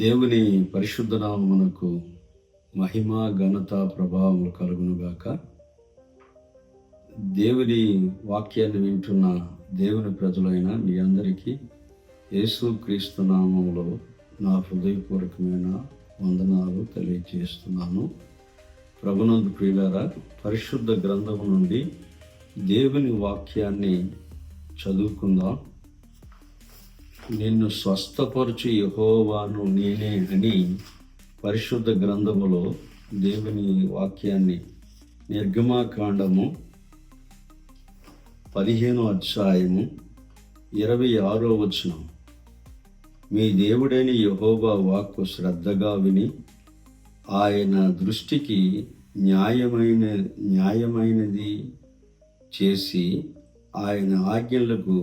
దేవుని పరిశుద్ధ నామమునకు మహిమ ఘనత ప్రభావములు కలుగునుగాక. దేవుని వాక్యాన్ని వింటున్న దేవుని ప్రజలైన మీ అందరికీ యేసు క్రీస్తు నామములో నా హృదయపూర్వకమైన వందనాలు తెలియజేస్తున్నాను. ప్రభునందు ప్రియులారా, పరిశుద్ధ గ్రంథము నుండి దేవుని వాక్యాన్ని చదువుకుందాం. నిన్ను స్వస్థపరచు యెహోవాను నేనే అని పరిశుద్ధ గ్రంథములో దేవుని వాక్యాన్ని నిర్గమాకాండము 15వ అధ్యాయము 26వ వచనం. మీ దేవుడైన యెహోవా వాక్కు శ్రద్ధగా విని ఆయన దృష్టికి న్యాయమైనది చేసి ఆయన ఆజ్ఞలకు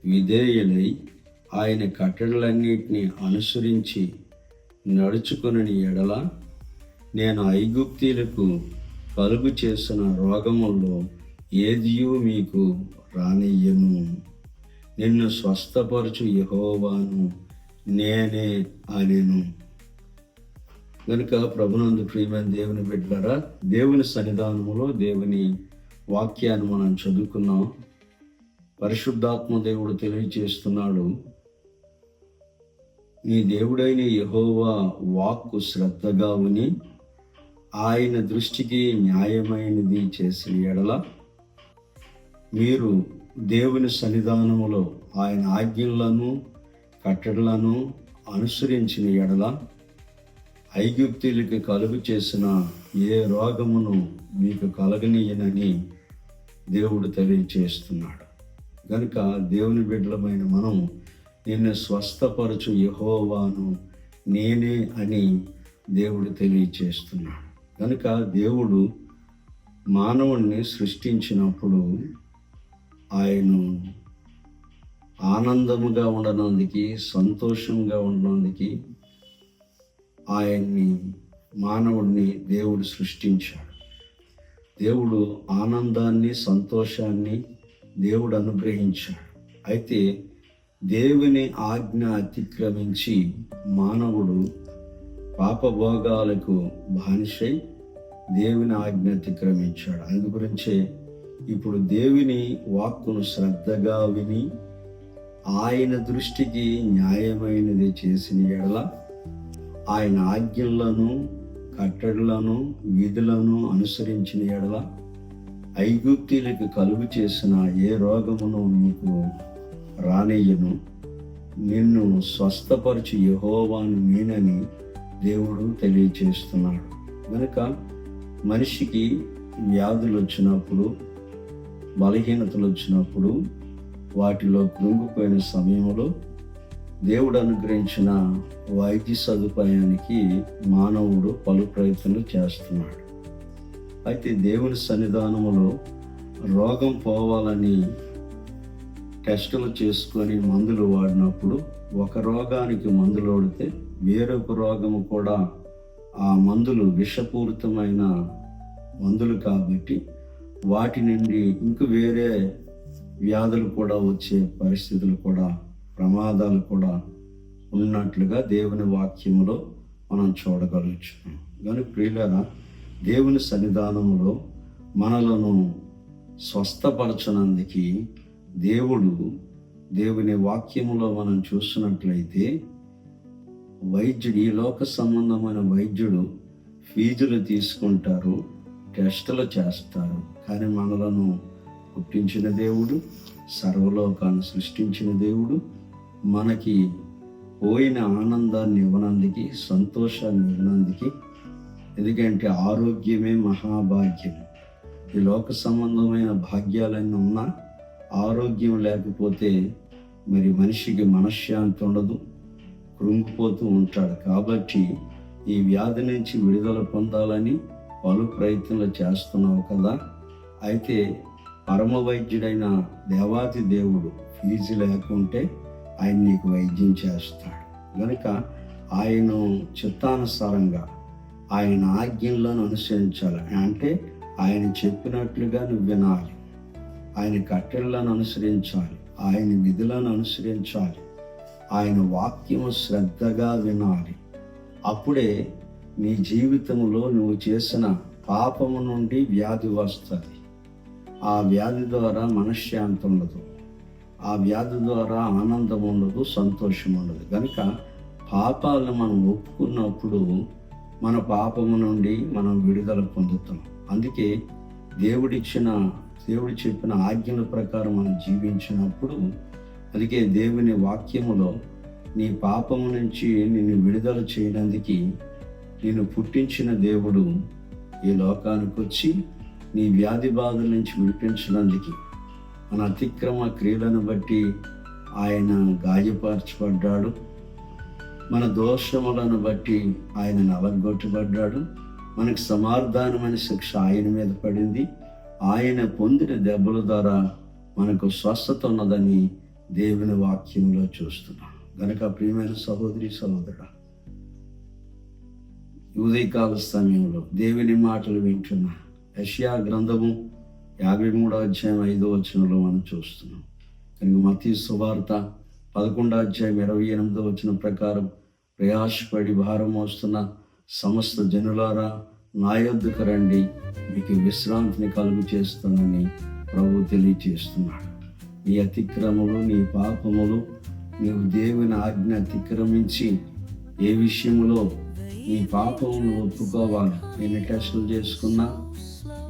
విధేయులై ఆయన కట్టడలన్నిటినీ అనుసరించి నడుచుకుని ఎడల నేను ఐగుప్తీయులకు కలుగు చేసిన రోగముల్లో ఏదియూ మీకు రానియ్యను. నిన్ను స్వస్థపరచు యెహోవాను నేనే అనెను. కనుక ప్రభునందు ప్రియమైన దేవుని బిడ్డలారా, దేవుని సన్నిధానములో దేవుని వాక్యాన్ని మనం చదువుకున్నాం. పరిశుద్ధాత్మ దేవుడు తెలియజేస్తున్నాడు, నీ దేవుడైన యెహోవా వాక్కు శ్రద్ధగా విని ఆయన దృష్టికి న్యాయమైనది చేసిన ఎడల మీరు దేవుని సన్నిధానములో ఆయన ఆజ్ఞలను కట్టడలను అనుసరించిన ఎడల ఐగుప్తీయులకు కలుగు చేసిన ఏ రోగమును మీకు కలగనీయనని దేవుడు తెలియజేస్తున్నాడు. కనుక దేవుని బిడ్డలమైన మనం నిన్ను స్వస్థపరచు యెహోవాను నేనే అని దేవుడు తెలియజేస్తున్నాడు. కనుక దేవుడు మానవుణ్ణి సృష్టించినప్పుడు ఆయన ఆనందముగా ఉండడానికి, సంతోషంగా ఉండడానికి మానవుడిని దేవుడు సృష్టించాడు. దేవుడు ఆనందాన్ని, సంతోషాన్ని దేవుడు అనుగ్రహించాడు. అయితే దేవుని ఆజ్ఞ అతిక్రమించి మానవుడు పాపభోగాలకు బానిసై దేవుని ఆజ్ఞ అతిక్రమించాడు. అందు గురించే ఇప్పుడు దేవుని వాక్కును శ్రద్ధగా విని ఆయన దృష్టికి న్యాయమైనది చేసిన ఎడల ఆయన ఆజ్ఞలను కట్టడలను విధులను అనుసరించిన ఎడల ఐగుప్తీయులకు కలుగు చేసిన ఏ రోగమును మీకు రానియ్యను. నిన్ను స్వస్థపరచు యెహోవాను నేనని దేవుడు తెలియజేస్తున్నాడు. కనుక మనిషికి వ్యాధులు వచ్చినప్పుడు, బలహీనతలు వచ్చినప్పుడు, వాటిలో కృంగిపోయిన సమయంలో దేవుడు అనుగ్రహించిన వైద్య సదుపాయానికి మానవుడు పలు ప్రయత్నాలు చేస్తున్నాడు. అయితే దేవుని సన్నిధానములో రోగం పోవాలని టెస్టులు చేసుకొని మందులు వాడినప్పుడు ఒక రోగానికి మందులు వాడితే వేరొక రోగము కూడా ఆ మందులు విషపూరితమైన మందులు కాబట్టి వాటి నుండి ఇంక వేరే వ్యాధులు కూడా వచ్చే పరిస్థితులు కూడా, ప్రమాదాలు కూడా ఉన్నట్లుగా దేవుని వాక్యములో మనం చూడగలుగుతున్నాం. కానీ ప్రియులారా, దేవుని సన్నిధానములో మనలను స్వస్థపరచనందుకు దేవుని వాక్యములో మనం చూసినట్లయితే వైద్యుడు, ఈ లోక సంబంధమైన వైద్యుడు ఫీజులు తీసుకుంటారు, టెస్టులు చేస్తారు. కానీ మనలను పుట్టించిన దేవుడు, సర్వలోకాన్ని సృష్టించిన దేవుడు మనకి పోయిన ఆనందాన్ని ఇవ్వనందుకు, సంతోషాన్ని ఇవ్వనందుకు, ఎందుకంటే ఆరోగ్యమే మహాభాగ్యం. ఈ లోక సంబంధమైన భాగ్యాలన్నీ ఉన్నా ఆరోగ్యం లేకపోతే మరి మనిషికి మనశ్శాంతి ఉండదు, కృంగిపోతూ ఉంటాడు. కాబట్టి ఈ వ్యాధి నుంచి విడుదల పొందాలని పలు ప్రయత్నాలు చేస్తున్నావు కదా. అయితే పరమ వైద్యుడైన దేవాతి దేవుడు ఫీజు లేకుంటే ఆయన నీకు వైద్యం చేస్తాడు. కనుక ఆయన చిత్తానుసారంగా ఆయన ఆజ్ఞలను అనుసరించాలి. అంటే ఆయన చెప్పినట్లుగా నువ్వు వినాలి, ఆయన కట్టెలను అనుసరించాలి, ఆయన విధులను అనుసరించాలి, ఆయన వాక్యము శ్రద్ధగా వినాలి. అప్పుడే నీ జీవితంలో నువ్వు చేసిన పాపము నుండి వ్యాధి వస్తుంది. ఆ వ్యాధి ద్వారా మనశ్శాంతి ఉండదు, ఆ వ్యాధి ద్వారా ఆనందం ఉండదు, సంతోషం ఉండదు. కనుక పాపాలను మనం ఒప్పుకున్నప్పుడు మన పాపము నుండి మనం విడుదల పొందుతాం. అందుకే దేవుడు చెప్పిన ఆజ్ఞల ప్రకారం మనం జీవించినప్పుడు, అందుకే దేవుని వాక్యములో నీ పాపము నుంచి నిన్ను విడుదల చేయడానికి నిన్ను పుట్టించిన దేవుడు ఈ లోకానికి వచ్చి నీ వ్యాధి బాధల నుంచి విడిపించడానికి, మన అతిక్రమ క్రియలను బట్టి ఆయన గాయపరచబడ్డాడు, మన దోషములను బట్టి ఆయన నలగొట్టబడ్డాడు, మనకు సమాధానమైన శిక్ష ఆయన మీద పడింది, ఆయన పొందిన దెబ్బల ద్వారా మనకు స్వస్థత ఉన్నదని దేవుని వాక్యంలో చూస్తున్నాం. గనక ప్రియమైన సహోదరి సహోదరుడా, ఉదయకాల సమయంలో దేవుని మాటలు వింటున్నా యెషయా గ్రంథము 53వ అధ్యాయం 5వ వచనంలో మనం చూస్తున్నాం. కనుక మత్తయి సువార్త 11వ అధ్యాయం 28వ వచనం ప్రకారం, ప్రయాసపడి భారం మోస్తున్న సమస్త జనులారా నా యొద్దకు రండి, మీకు విశ్రాంతిని కలుగు చేస్తానని ప్రభువు తెలియజేస్తున్నాడు. నీ అతిక్రమములు, నీ పాపములు, నీవు దేవుని ఆజ్ఞ అతిక్రమించి ఏ విషయంలో నీ పాపమును ఒప్పుకోవాలి. ఎన్ని టెస్టులు చేసుకున్నా,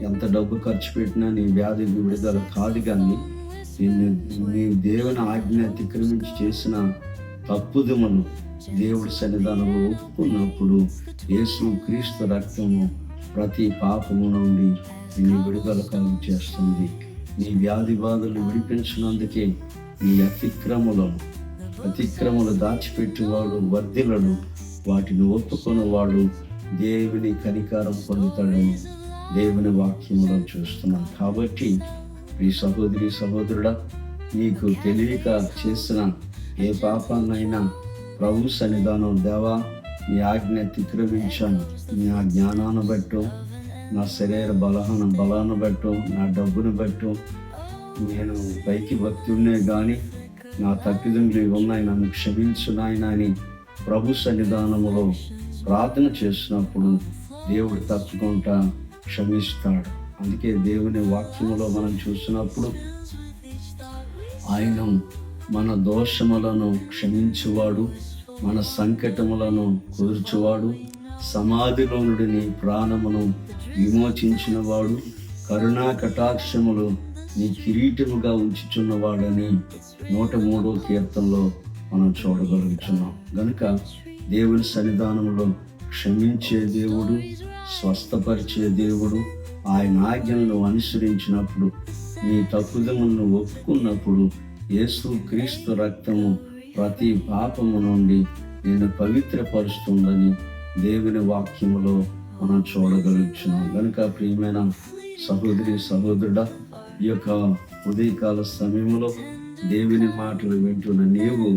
ఎంత డబ్బు ఖర్చు పెట్టినా నీ వ్యాధికి విడుదల కాదు. కానీ నీ దేవుని ఆజ్ఞ అతిక్రమించి చేసిన తప్పుదములు దేవుడి సన్నిధానంలో ఒప్పుకున్నప్పుడు యేసు క్రీస్తు రక్తము ప్రతి పాపము నుండి నీ విడుదల కలుగు చేస్తుంది. నీ వ్యాధి బాధలు విడిపించినందుకే నీ అతిక్రమలు దాచిపెట్టేవాడు వర్ధిల్లడు, వాటిని ఒప్పుకున్నవాడు దేవుని కనికారం పొందుతాడని దేవుని వాక్యములో చూస్తున్నాం. కాబట్టి ఈ సహోదరి సహోదరుడా, నీకు తెలియక చేసిన ఏ పాపాన్నైనా ప్రభు సన్నిధానం, దేవా నీ ఆజ్ఞ అతిక్రమించాను, నా జ్ఞానాన్ని బట్టు, నా శరీర బలాన్ని బట్టు, నా డబ్బును బట్టు నేను పైకి భక్తుడినే కానీ నా తప్పిదములు ఉన్నాయి, నన్ను క్షమించు నాయనా అని ప్రభు సన్నిధానములో ప్రార్థన చేసినప్పుడు దేవుడు తప్పకుండా క్షమిస్తాడు. అందుకే దేవుని వాక్యములో మనం చూసినప్పుడు ఆయన మన దోషములను క్షమించువాడు, మన సంకటములను కుదుర్చువాడు, సమాధిలో నుండి నీ ప్రాణమును విమోచించినవాడు, కరుణా కటాక్షములు నీ కిరీటముగా ఉంచుచున్నవాడని 103వ కీర్తనలో మనం చూడగలుగుతున్నాం. గనుక దేవుని సన్నిధానంలో క్షమించే దేవుడు, స్వస్థపరిచే దేవుడు. ఆయన ఆజ్ఞలను అనుసరించినప్పుడు, నీ తప్పుదములను ఒప్పుకున్నప్పుడు యేసు క్రీస్తు రక్తము ప్రతి పాపము నుండి నేను పవిత్రపరుస్తుందని దేవుని వాక్యములో మనం చూడగలుగుతున్నాం. కనుక ప్రియమైన సహోదరి సహోదరుడా, ఈ యొక్క ఉదయకాల సమయంలో దేవుని మాటలు వింటున్న నీవు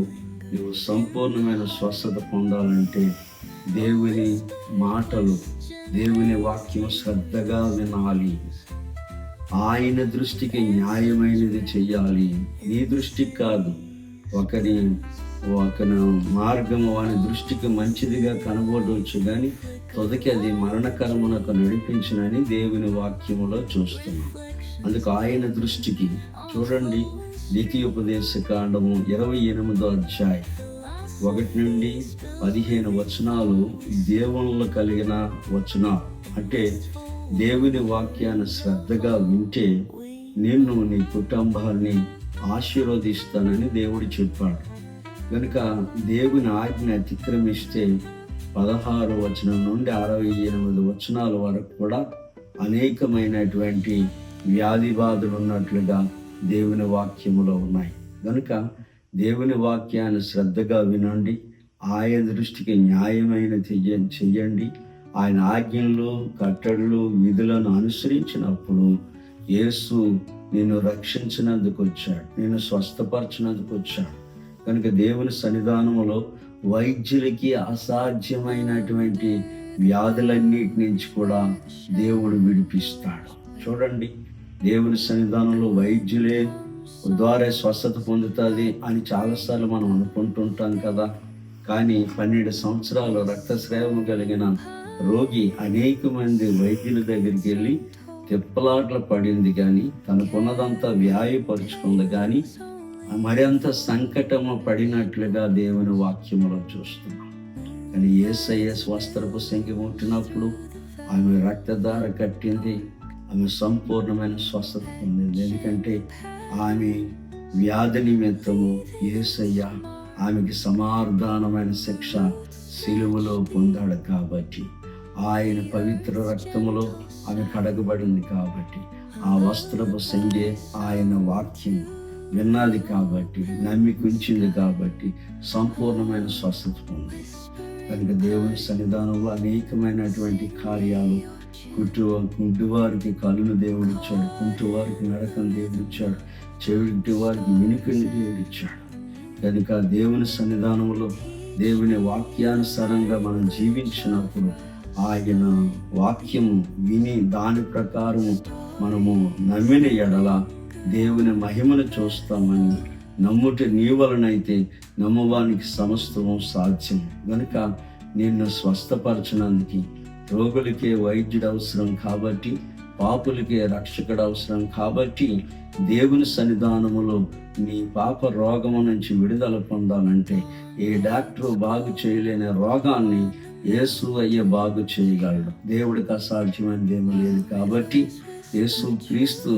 సంపూర్ణమైన స్వస్థత పొందాలంటే దేవుని మాటలు, దేవుని వాక్యం శ్రద్ధగా వినాలి. ఆయన దృష్టికి న్యాయమైనది చెయ్యాలి, నీ దృష్టికి కాదు. ఒకరి మార్గము వాని దృష్టికి మంచిదిగా కనబడవచ్చు, కానీ తొదకి అది మరణకరమునకు నడిపించునని దేవుని వాక్యములో చూస్తున్నాం. అందుకు ఆయన దృష్టికి చూడండి, ద్వితీయోపదేశ కాండము 28వ అధ్యాయం 1 నుండి 15 వచనాలు దేవునిలో కలిగిన వచనాలు. అంటే దేవుని వాక్యాన్ని శ్రద్ధగా వింటే నిన్ను, నీ కుటుంబాన్ని ఆశీర్వదిస్తానని దేవుడు చెప్పాడు. కనుక దేవుని ఆజ్ఞ అతిక్రమిస్తే 16వ వచనం నుండి 68 వచనాల వరకు కూడా అనేకమైనటువంటి వ్యాధి బాధలు ఉన్నట్లుగా దేవుని వాక్యములో ఉన్నాయి. కనుక దేవుని వాక్యాన్ని శ్రద్ధగా వినండి, ఆయన దృష్టికి న్యాయమైన చెయ్యండి. ఆయన ఆజ్ఞలు, కట్టడలు, విధులను అనుసరించినప్పుడు యేసు నిన్ను రక్షించినందుకు వచ్చాడు, నిన్ను స్వస్థపరచినందుకు వచ్చాడు. కనుక దేవుని సన్నిధానంలో వైద్యులకి అసాధ్యమైనటువంటి వ్యాధులన్నిటి నుంచి కూడా దేవుడు విడిపిస్తాడు. చూడండి, దేవుని సన్నిధానంలో వైద్యులే ద్వారా స్వస్థత పొందుతుంది అని చాలాసార్లు మనం అనుకుంటుంటాం కదా. కానీ 12 సంవత్సరాలు రక్తస్రావం కలిగిన రోగి అనేక మంది వైద్యుల దగ్గరికి వెళ్ళి తిప్పలాట్ల పడింది, కానీ తనకున్నదంతా వ్యాయపరుచుకుంది, కానీ మరింత సంకటము పడినట్లుగా దేవుని వాక్యములో చూస్తున్నాం. కానీ యేసయ్య వస్త్రపు సంఖ్య ముట్టినప్పుడు ఆమె రక్తధార కట్టింది, ఆమె సంపూర్ణమైన స్వస్థత పొందింది. ఎందుకంటే ఆమె వ్యాధి నిమిత్తము యేసయ్య ఆమెకి సమాధానమైన శిక్ష సిలువలో పొందాడు కాబట్టి, ఆయన పవిత్ర రక్తములో ఆమె కడగబడింది కాబట్టి, ఆ వస్త్రపు సంఖ్య ఆయన వాక్యం విన్నది కాబట్టి, నమ్మికుంచింది కాబట్టి సంపూర్ణమైన స్వస్థత పొందింది. కనుక దేవుని సన్నిధానంలో అనేకమైనటువంటి కార్యాలు, కుంటివారికి కళ్ళను దేవుడిచ్చాడు, కుంటివారికి నడకను దేవుడిచ్చాడు, చెవిటి వారికి వినికిని దేవుడిచ్చాడు. కనుక దేవుని సన్నిధానంలో దేవుని వాక్యానుసారంగా మనం జీవించినప్పుడు ఆయన వాక్యము విని దాని ప్రకారము మనము నమ్మిన ఎడల దేవుని మహిమను చూస్తామని నమ్ముట నీ వలనైతే నమ్మవానికి సమస్తము సాధ్యం. కనుక నిన్ను స్వస్థపరచడానికి రోగులకే వైద్యుడు అవసరం కాబట్టి, పాపులకే రక్షకుడు అవసరం కాబట్టి, దేవుని సన్నిధానములో నీ పాప రోగము నుంచి విడుదల పొందాలంటే ఏ డాక్టరు బాగు చేయలేని రోగాన్ని యేసు అయ్యే బాగు చేయగలడు. దేవుడికి అసాధ్యమైనది ఏమీ లేదు. కాబట్టి యేసు క్రీస్తు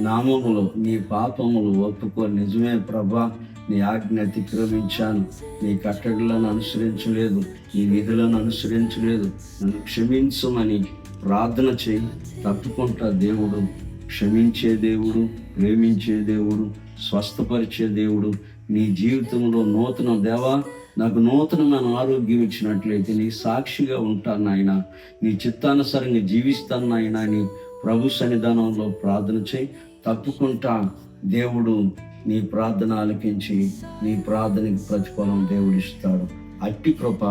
నామములో నీ పాపములు ఒప్పుకో, నిజమే ప్రభా, నీ ఆజ్ఞ అతిక్రమించాను, నీ కట్టడలను అనుసరించలేదు, నీ విధులను అనుసరించలేదు, నన్ను క్షమించమని ప్రార్థన చేయి. తప్పకుండా దేవుడు క్షమించే దేవుడు, ప్రేమించే దేవుడు, స్వస్థపరిచే దేవుడు. నీ జీవితంలో దేవా నాకు నూతనమైన ఆరోగ్యం ఇచ్చినట్లయితే నీ సాక్షిగా ఉంటాను నాయన, నీ చిత్తానుసారంగా జీవిస్తాను నాయన అని ప్రభు సన్నిధానంలో ప్రార్థన చేయి. తప్పకుండా దేవుడు నీ ప్రార్థన ఆలకించి నీ ప్రార్థనకి ప్రతిఫలం దేవుడిస్తాడు. అట్టి కృప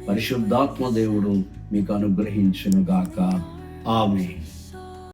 పరిశుద్ధాత్మ దేవుడు మీకు అనుగ్రహించును గాక. ఆమేన్.